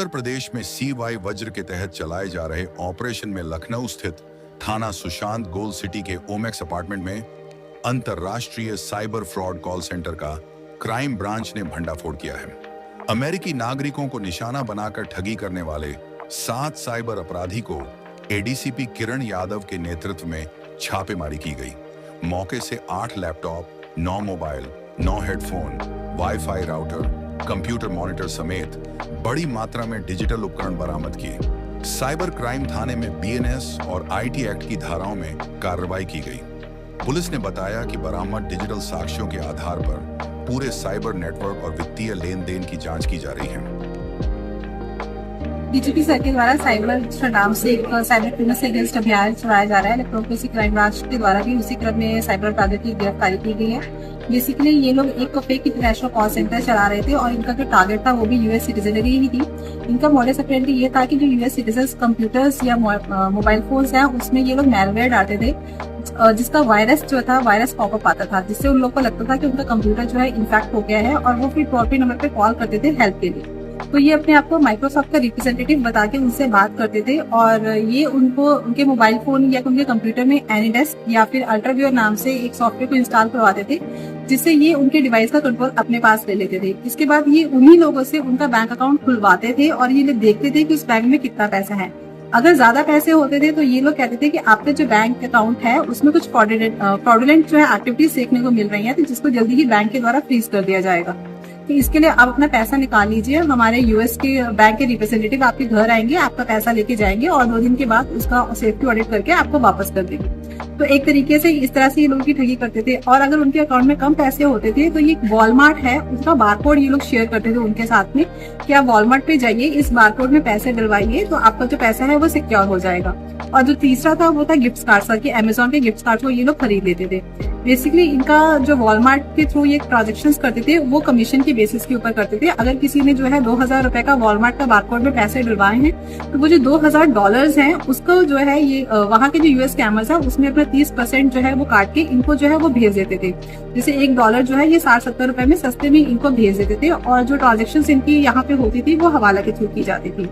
उत्तर प्रदेश में CY वज्र के तहत चलाए जा रहे ऑपरेशन में लखनऊ स्थित थाना सुशांत गोल्ड सिटी के ओमेक्स अपार्टमेंट में अंतरराष्ट्रीय साइबर फ्रॉड कॉल सेंटर का क्राइम ब्रांच ने भंडाफोड़ किया है। अमेरिकी नागरिकों को निशाना बनाकर ठगी करने वाले 7 साइबर अपराधी को ADCP किरण यादव के नेतृत्व में छापेमारी की गई। मौके से 8 laptop, 9 mobile, 9 headphone, wifi router, computer monitor समेत बड़ी मात्रा में डिजिटल उपकरण बरामद किए। साइबर क्राइम थाने में BNS और IT एक्ट की धाराओं में कार्रवाई की गई। पुलिस ने बताया कि बरामद डिजिटल साक्ष्यों के आधार पर पूरे साइबर नेटवर्क और वित्तीय लेन देन की जांच की जा रही है। DGP सर के द्वारा साइबर नाम से एक साइबर क्रिमिनल से अगेंस्ट अभियान चलाया जा रहा है। लखनऊ पुलिस क्राइम ब्रांच के द्वारा भी उसी क्रम में साइबर अपराधियों की गिरफ्तारी की गई है। बेसिकली ये लोग एक फेक इंटरनेशनल कॉल सेंटर चला रहे थे और इनका जो टारगेट था वो भी US सिटीजनरी ही थी। इनका मॉडस ऑपरेंडी ये था कि जो US सिटीजन कंप्यूटर्स या मोबाइल फोन्स हैं उसमें ये लोग मैलवेयर डालते थे, जिसका वायरस जो था वायरस पॉपअप आता था, जिससे उन लोगों को लगता था कि उनका कंप्यूटर जो है इन्फेक्ट हो गया है और वो फिर टोल फ्री नंबर पे कॉल करते थे हेल्प के लिए। तो ये अपने आप को माइक्रोसॉफ्ट का रिप्रेजेंटेटिव बता के उनसे बात करते थे और ये उनको उनके मोबाइल फोन या उनके कंप्यूटर में एनीडेस्क या फिर अल्ट्राव्यूअर नाम से एक सॉफ्टवेयर को इंस्टॉल करवाते थे, जिससे ये उनके डिवाइस का कंट्रोल अपने पास ले लेते थे। इसके बाद ये उन्हीं लोगों से उनका बैंक अकाउंट खुलवाते थे और ये लोग देखते थे कि उस बैंक में कितना पैसा है। अगर ज्यादा पैसे होते थे तो ये लोग कहते थे कि आपका जो बैंक अकाउंट है उसमें कुछ फ्रॉडुलेंट जो है एक्टिविटीज देखने को मिल रही है, तो जिसको जल्दी ही बैंक के द्वारा फ्रीज कर दिया जाएगा। तो इसके लिए आप अपना पैसा निकाल लीजिए, हमारे US के बैंक के रिप्रेजेंटेटिव आपके घर आएंगे, आपका पैसा लेके जाएंगे और 2 दिन के बाद उसका सेफ्टी ऑडिट करके आपको वापस कर देंगे। तो एक तरीके से इस तरह से ये लोग की ठगी करते थे। और अगर उनके अकाउंट में कम पैसे होते थे तो ये वॉलमार्ट है उसका बारकोड ये लोग शेयर करते थे उनके साथ में कि आप वॉलमार्ट पे जाइए, इस बारकोड में पैसे डलवाइए तो आपका जो पैसा है वो सिक्योर हो जाएगा। और जो तीसरा था वो था गिफ्ट कार्ड कि अमेजोन के गिफ्ट कार्ड को ये लोग खरीद लेते थे। बेसिकली इनका जो वॉलमार्ट के थ्रू ये ट्रांजेक्शंस करते थे वो कमीशन के बेसिस के ऊपर करते थे। अगर किसी ने जो है 2000 रुपए का वॉलमार्ट का बारकोड में पैसे डलवाए हैं तो वो जो $2000 हैं उसको जो है ये वहाँ के जो US स्कैमर्स है उसमें अपना 30% जो है वो काट के इनको जो है वो भेज देते थे। जैसे $1 जो है ये 60-70 रुपए में सस्ते में इनको भेज देते थे और जो ट्रांजेक्शन इनकी यहाँ पे होती थी वो हवाला के थ्रू की जाती थी।